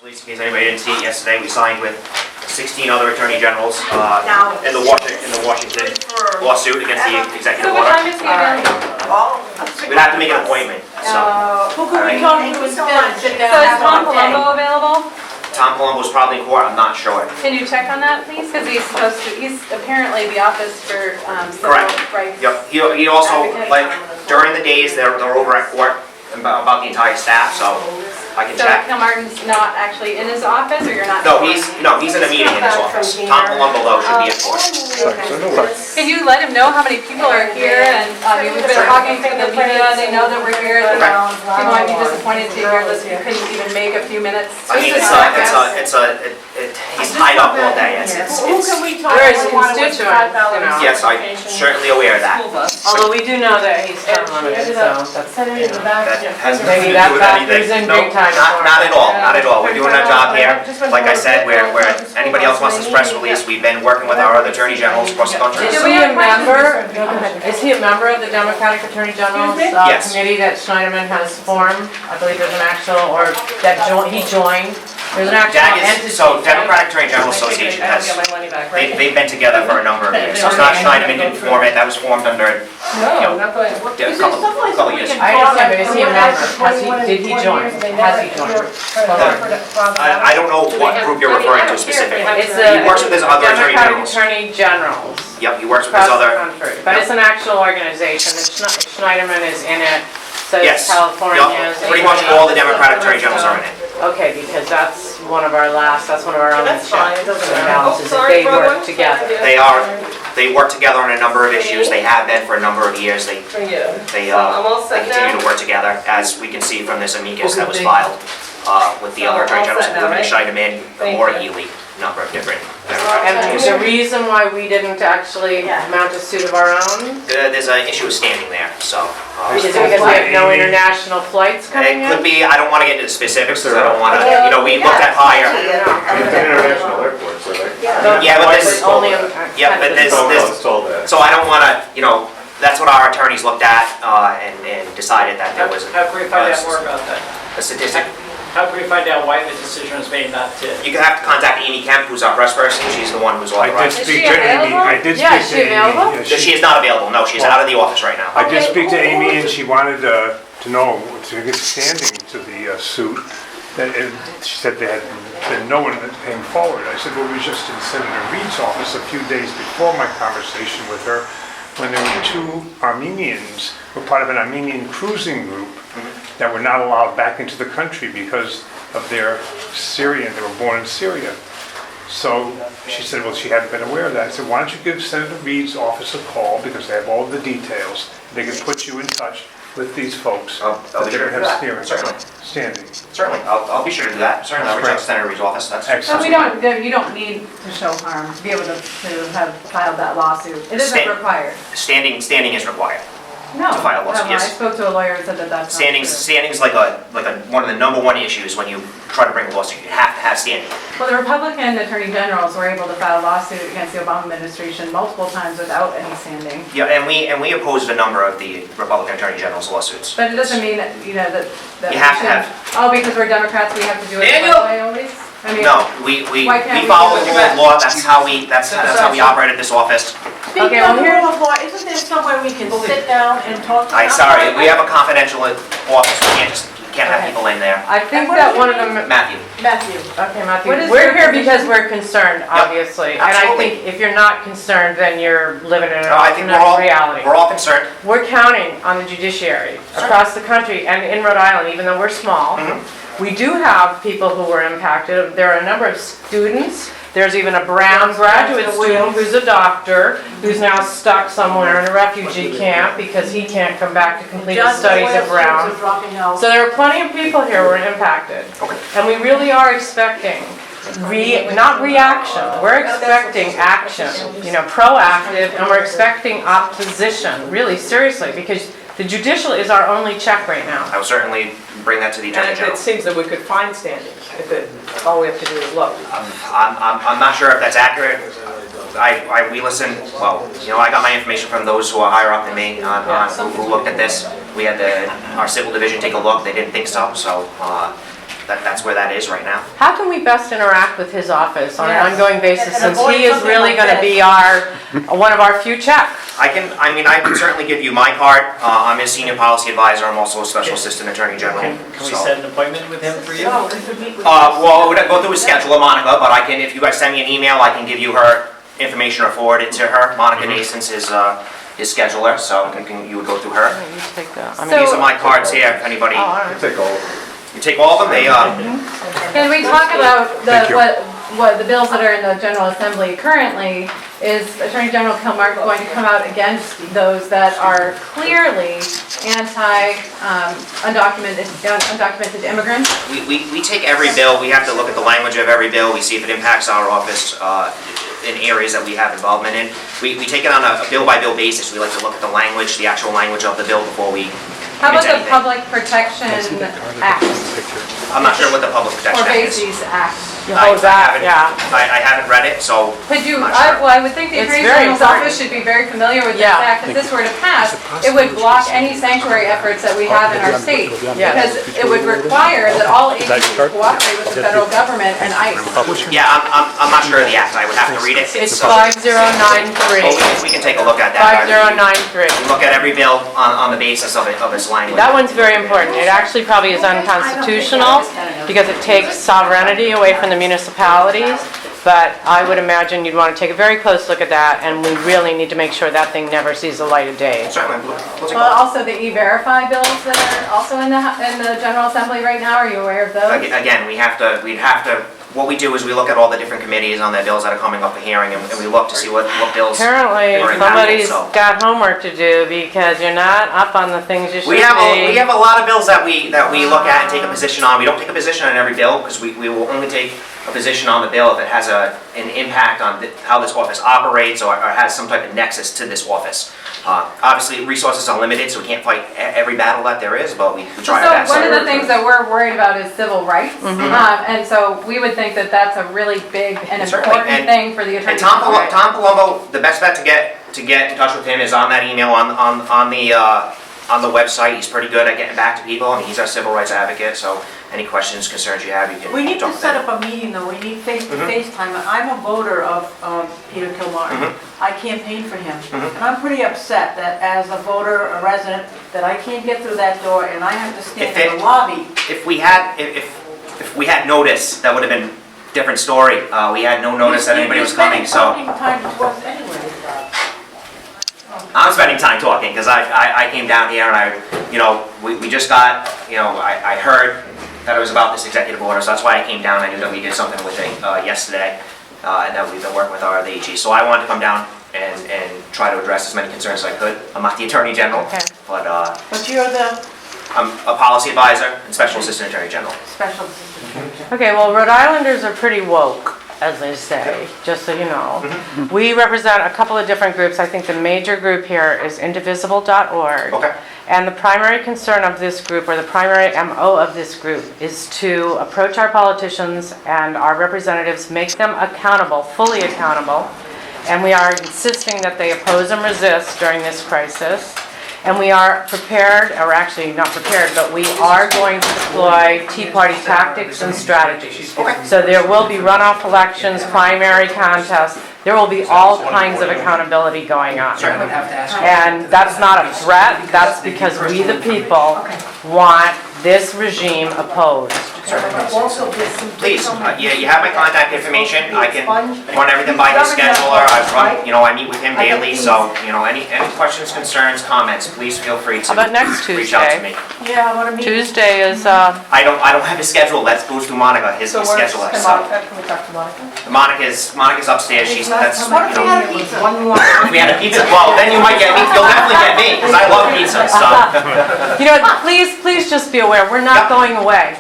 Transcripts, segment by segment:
Police, in case anybody didn't see it yesterday, we signed with 16 other attorney generals in the Washington lawsuit against the executive So what order. time is he available? We'd have to make an appointment, so. Who could we talk to instead? Sit down So and is have Tom one day. Palumbo available? Tom Palumbo's probably in court, I'm not sure. Can you check on that, please? Because he's apparently the office for civil Correct. rights. Yep, he also, Advocate. like, during the days, they're over at court about the entire staff, so I can So check. Kilmartin's not actually in his office, or you're not? No, he's in a meeting in his office. Tom Palumbo, though, should be at court. Can you let him know how many people are here? And we've been talking to the media, they know that we're here. People might be disappointed to hear this, you couldn't even make a few minutes. I mean, he's tied up all day. Who can we talk to? Where is We want to constituent, $5 you know? Yes, I'm certainly aware of that. Although we do know that he's term limited, so that's, Set it in the back. That has maybe nothing to do with that factors anything. in No, big time. not at all, not at all. We're doing our job here. Like I said, where anybody else wants this press release, we've been working with our other attorney generals across the country. is he a member, of the Democratic Attorney General's Yes. committee that Schneiderman has formed? I believe there's an actual, or that he joined. There's an actual entity. So Democratic Attorney General Association has, they've been together for a number of years. So it's not Schneiderman didn't form it, that was formed under No, not going. a couple years. I understand, but is he a member? Did he join? Has he joined? I don't know what group you're referring to specifically. It's He the works with his other attorney Democratic generals. Attorney Generals Yep, he works with his across the other, country. But it's an actual organization. Schneiderman is in it, so is yes. California. Yep, pretty much all the Democratic attorney generals are in it. Okay, because that's one of our own That's fine, it doesn't matter. balances, if they work together. They work together on a number of issues. They have been for a number of years. They continue to work together, as we can see from this amicus that was filed with the other attorney generals, including Schneiderman, or Ely, a number of different. And the reason why we didn't actually mount a suit of our own There's an issue of standing there, so. is it because we have no international flights coming It in? could be, I don't want to get into the specifics, because I don't want to, we looked at higher. International airports, are they? Yeah, but this, Only on. yeah, but this, It's all that. so I don't want to, that's what our attorneys looked at and decided that there was How can we find out more about that? a statistic. How can we find out why the decision was made not to? You can have to contact Amy Kemp, who's our press person. She's the one who's I did authorized. speak she to Amy, available? I did Yeah, speak is to she Amy. available? Yeah, She is not available, no, she's out of the office right now. I did speak to Amy and she wanted to know, to get standing to the suit. She said there had been no one that came forward. I said, well, we were just in Senator Reed's office a few days before my conversation with her, when there were two Armenians, who were part of an Armenian cruising group, that were not allowed back into the country because of their Syrian, they were born in Syria. So she said, well, she hadn't been aware of that. I said, why don't you give Senator Reed's office a call, because they have all of the details. They can put you in touch with these folks I'll that be they sure would to do have that. steering, Certainly. standing. Certainly, I'll be sure to do that. Certainly, I'll reach out to Senator Reed's office. That's So Excellent. you don't need to show harm to be able to have filed that lawsuit. It isn't required. standing is required. No, To file a lawsuit, I yes. spoke to a lawyer and said that that's not true. Standing's like one of the number one issues when you try to bring a lawsuit. You have to have standing. Well, the Republican attorney generals were able to file a lawsuit against the Obama administration multiple times without any standing. Yeah, and we opposed a number of the Republican attorney general's lawsuits. But it doesn't mean that, that. You have to have. Oh, because we're Democrats, we have to do it Daniel! that way always? I mean, No, we Why can't we follow do the it? rule of law. That's how we operated this office. Speaking Okay, of well, the here- rule of law, isn't there somewhere we can sit down and talk to them? Sorry, we have a confidential office. We can't have people in there. I think And what that is one your of them, Matthew. Matthew. okay, Matthew, What is we're your here position? because we're concerned, obviously. And I Absolutely. think if you're not concerned, then you're living in an No, I think alternate reality. we're all concerned. We're counting on the judiciary across the country and in Rhode Island, even though we're small. We do have people who were impacted. There are a number of students. There's even a Brown graduate student who's a doctor, who's now stuck somewhere in a refugee camp because he can't come back to complete his studies at Brown. So there are plenty of people here who are impacted. And we really are expecting, not reaction, we're expecting action, proactive, and we're expecting opposition, really seriously, because the judicial is our only check right now. I will certainly bring that to the attorney And general. it seems that we could find standing, all we have to do is look. I'm not sure if that's accurate. We listen, I got my information from those who are higher up than me who looked at this. We had our civil division take a look, they didn't think so, so that's where that is right now. How can we best interact with his office on an Yes. ongoing basis, And since avoid he is something really like gonna this. be one of our few checks? I can certainly give you my card. I'm his senior policy advisor. I'm also a special assistant attorney general. Can we so- set an appointment with him for you? No, we could meet with. Well, I would go through a schedule of Monica, but I can, if you guys send me an email, I can give you her information or forward it to her. Monica Nason's his scheduler, so you would go through her. You take that. I mean, These are my cards here, if anybody, oh, all right. Take all of them. you take all of them, they, Can we talk about Thank you. what the bills that are in the General Assembly currently? Is Attorney General Kilmartin going to come out against those that are clearly undocumented immigrants? we take every bill, we have to look at the language of every bill, we see if it impacts our office, in areas that we have involvement in. We take it on a bill-by-bill basis, we like to look at the language, the actual language of the bill before we How about commit to the anything. Public Protection Act I'm not sure what the Public Protection or Act is. BASIS Act? Oh, that, yeah. I haven't read it, so. Could you, I'm not sure. well, I would think the It's Attorney very General's important. office should be very familiar with this Yeah. act. If this were to pass, it would block any sanctuary efforts that we have in our state. Yeah. Because it would require that all agencies cooperate with the federal government and ICE. Yeah, I'm not sure of the act, I would have to read it. It's So- 5093. Oh, we can take a look at that. 5093. We look at every bill on the basis of its language. That one's very important. It actually probably is unconstitutional because it takes sovereignty away from the municipalities. But I would imagine you'd want to take a very close look at that, and we really need to make sure that thing never sees the light of day. Certainly, we'll take a Well, look. also the E-Verify bills that are also in the General Assembly right now, are you aware of those? Again, we'd have to, what we do is we look at all the different committees on their bills that are coming up for hearing, and we look to see what bills. Apparently, We're in somebody's that, so. got homework to do because you're not up on the things you should We have be. a lot of bills that we look at and take a position on. We don't take a position on every bill, because we will only take a position on the bill if it has an impact on how this office operates or has some type of nexus to this office. Obviously, resources are limited, so we can't fight every battle that there is, but we try our best. So one of the things that we're worried about is civil rights. And so we would think that that's a really big and Certainly, important thing for the Attorney And Tom General. Palumbo, the best bet to get in touch with him is on that email on the website. He's pretty good at getting back to people, and he's our civil rights advocate, so any questions, concerns you have, you can We need to talk to set him. up a meeting though, we need face-to-face time. I'm a voter of Peter Kilmartin. I campaigned for him. And I'm pretty upset that as a voter, a resident, that I can't get through that door and I have to stand in the lobby. If we had notice, that would have been a different story. We had no notice that anybody was coming, so. You're spending time to us anyway. I'm spending time talking, because I came down here and we just got, I heard that it was about this executive order, so that's why I came down. I knew that we did something with it yesterday, and that we've been working with our AG. So I wanted to come down and try to address as many concerns as I could. I'm not the Attorney General, Okay. but But you're the I'm a policy advisor and Special Assistant Attorney General. special assistant. Okay, well, Rhode Islanders are pretty woke, as they say, just so you know. We represent a couple of different groups. I think the major group here is Indivisible.org. Okay. And the primary concern of this group, or the primary MO of this group, is to approach our politicians and our representatives, make them accountable, fully accountable. And we are insisting that they oppose and resist during this crisis. And we are prepared, or actually not prepared, but we are going to deploy Tea Party tactics and strategies. So there will be runoff elections, primary contests, there will be all kinds of accountability going on. And that's not a threat, that's because we the people want this regime opposed. Also, there's some. Please, you have my contact information. I can run everything by his scheduler. I meet with him daily, so, any questions, concerns, comments, please feel free How about next to reach out to Tuesday? me. Yeah, I want to meet. Tuesday is, I don't have his schedule. That goes through Monica, his scheduler, so. Can we talk to Monica? Monica's upstairs. That's, What if we had a pizza? if we had a pizza, well, then you might get me. You'll definitely get me, because I love pizza, so. you know, please just be aware, we're not Yep. going away.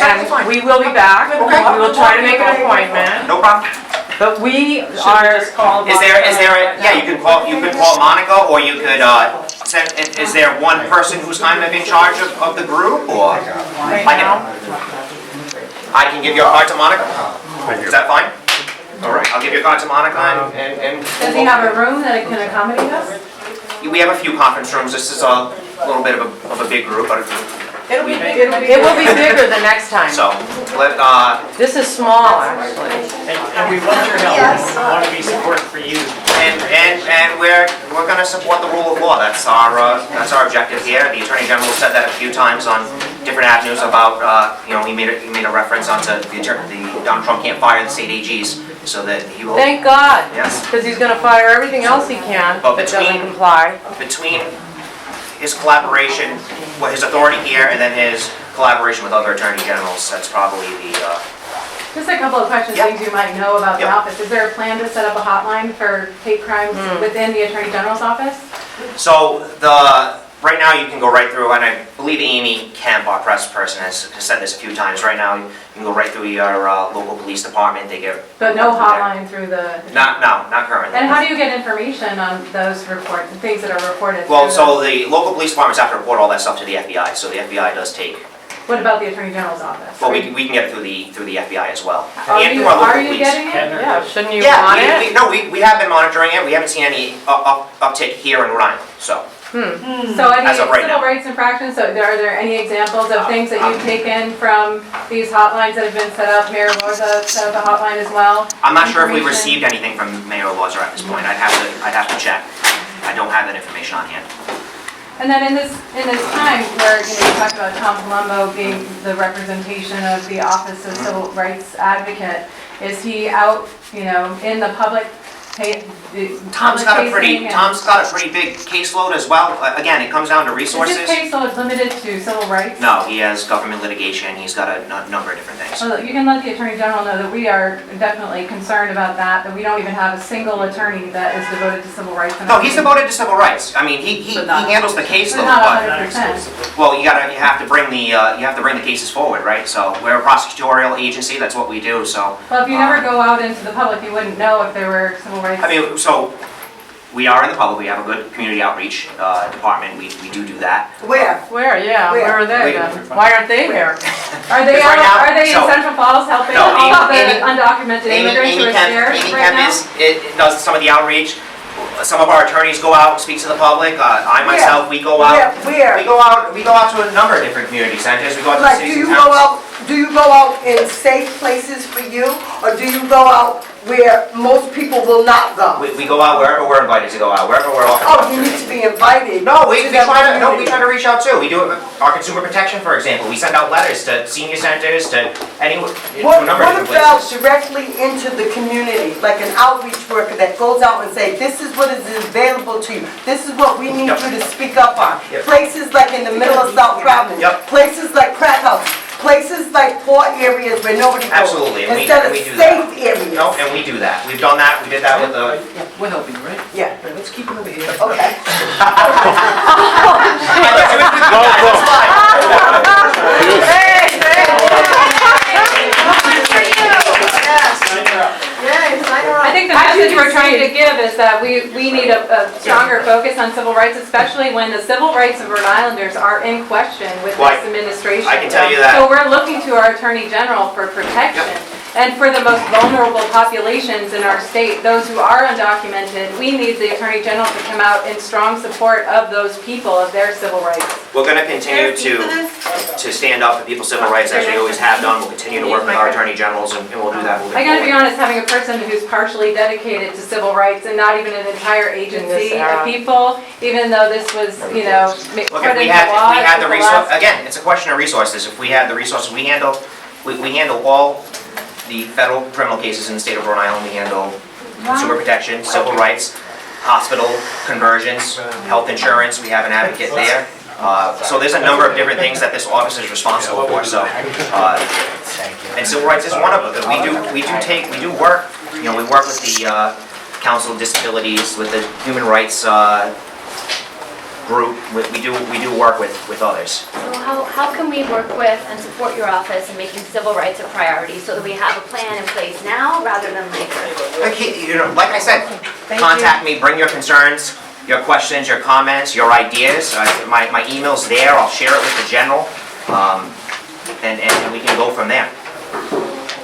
And we will be back. We will try to make an appointment, No problem. but we are, Is there yeah, you can call Monica, or you could, is there one person who's kind of in charge of the group, or? right I now. I can give your card to Monica? Thank you. Is that fine? All right, I'll give your card to Monica, and. Does he have a room that it can accommodate us? We have a few conference rooms. This is a little bit of a big group, but It'll be bigger. It will be bigger the next time. So, This is small, actually. And we want your help. We want to be supportive for you. and we're gonna support the rule of law. That's our objective here. The Attorney General said that a few times on different avenues about, he made a reference onto Donald Trump can't fire the state AGs, so that he will. Thank God. Yes. Because he's gonna fire everything else he can But that doesn't between- comply. Between his collaboration, his authority here, and then his collaboration with other Attorney Generals, that's probably the, Just a couple of questions, Yep. things you might know about the Yep. office. Is there a plan to set up a hotline for hate crimes within the Attorney General's office? so right now you can go right through, and I believe Amy Kemp, our press person, has said this a few times. Right now, you can go right through your local police department, they get. But no hotline through the... Not currently. And how do you get information on those reports, things that are reported? Well, through so those? the local police departments have to report all that stuff to the FBI, so the FBI does take, What about the Attorney General's office? well, we can get it through the FBI as well. Are And you, through our local are you police. getting it? Yeah, shouldn't you Yeah, want it? we have been monitoring it, we haven't seen any uptick here in Rhode Island, so. So any As of right civil now. rights infractions, so are there any examples of things that you've taken from these hotlines that have been set up? Mayor Loza set up a hotline as well? I'm not sure if we Information? received anything from Mayor Loza at this point, I'd have to check. I don't have that information on hand. And then in this time where, you talked about Tom Palumbo being the representation of the Office of Civil Rights Advocate, is he out, in the public? Tom's got a pretty big caseload as well. Again, it comes down to resources. Is his caseload limited to civil rights? No, he has government litigation, he's got a number of different things. Well, you can let the Attorney General know that we are definitely concerned about that we don't even have a single attorney that is devoted to civil rights. No, he's devoted to civil rights. I mean, he handles the caseload, Not but, 100%. well, you have to bring the cases forward, right? So we're a prosecutorial agency, that's what we do, so. Well, if you never go out into the public, you wouldn't know if there were civil rights. I mean, so, we are in the public, we have a good community outreach department, we do that. Where? Where, yeah, Where? where are they then? Why aren't they here? Are they Because right now- are they in so- Central Falls helping No, all of the Amy- undocumented immigrants who are scared Amy right Kemp now? does some of the outreach. Some of our attorneys go out and speak to the public. I myself, we go out. Where? We go out to a number of different community centers. We go out to Like, cities do and you towns. go out, do you go out in safe places for you, or do you go out where most people will not go? We go out wherever we're invited to go out, wherever we're offered. Oh, you need to be invited. No, we to that community. try to reach out too. We do it with our consumer protection, for example. We send out letters to senior centers, to to a number of What different about places. directly into the community, like an outreach worker that goes out and say, this is what is available to you, this is what we need Yep. you to speak up on? Yep. Places like in the middle of South Providence, Yep. places like crack house, places like poor areas where nobody goes. Absolutely, and we Instead of do that. safe areas. No, and we do that. We've done that. We did that with the. We're helping, right? Yeah, Right, let's keep it over here. okay. I think the message we're trying to give is that we need a stronger focus on civil rights, especially when the civil rights of Rhode Islanders are in question with Well, this administration. I can tell you that. So we're looking to our Attorney General for protection. And for the most vulnerable populations in our state, those who are undocumented, we need the Attorney General to come out in strong support of those people, of their civil rights. We're going to continue to stand up for people's civil rights as we always have done. We'll continue to work with our attorney generals and we'll do that moving I gotta be forward. honest, having a person who's partially dedicated to civil rights and not even an entire agency era. of people, even though this was, Look, put if into we had law. the resource, again, it's a question of resources. If we had the resources, we handle all the federal criminal cases in the state of Rhode Island. We handle consumer protection, civil rights, hospital conversions, health insurance. We have an advocate there. So there's a number of different things that this office is responsible for. So, and civil rights is one of them. We do work. We work with the Council of Disabilities, with the Human Rights group. We do work with others. So how can we work with and support your office in making civil rights a priority so that we have a plan in place now rather than later? Like I said, contact me, bring your concerns, your questions, your comments, your ideas. My email's there, I'll share it with the general, and we can go from there.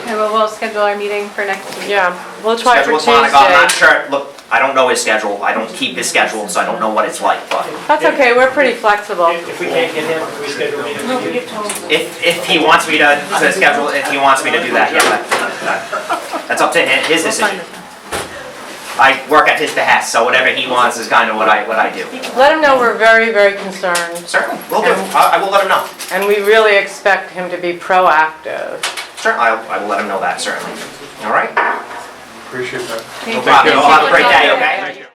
Okay, well, we'll schedule our meeting for next week. Yeah, we'll try for Schedule a time. I'm not Tuesday. sure, look, I don't know his schedule, I don't keep his schedule, so I don't know what it's like, but That's okay, we're pretty flexible. If we can't get him, we schedule a meeting. No, you told me. if he wants me to schedule, if he wants me to do that, yeah, that's up to his decision. I work at his behest, so whatever he wants is kind of what I do. Let him know we're very, very concerned, Certainly, will do, I will let him know. and we really expect him to be proactive. Sure, I will let him know that, certainly. All right? Appreciate that. No problem, have a great day, okay?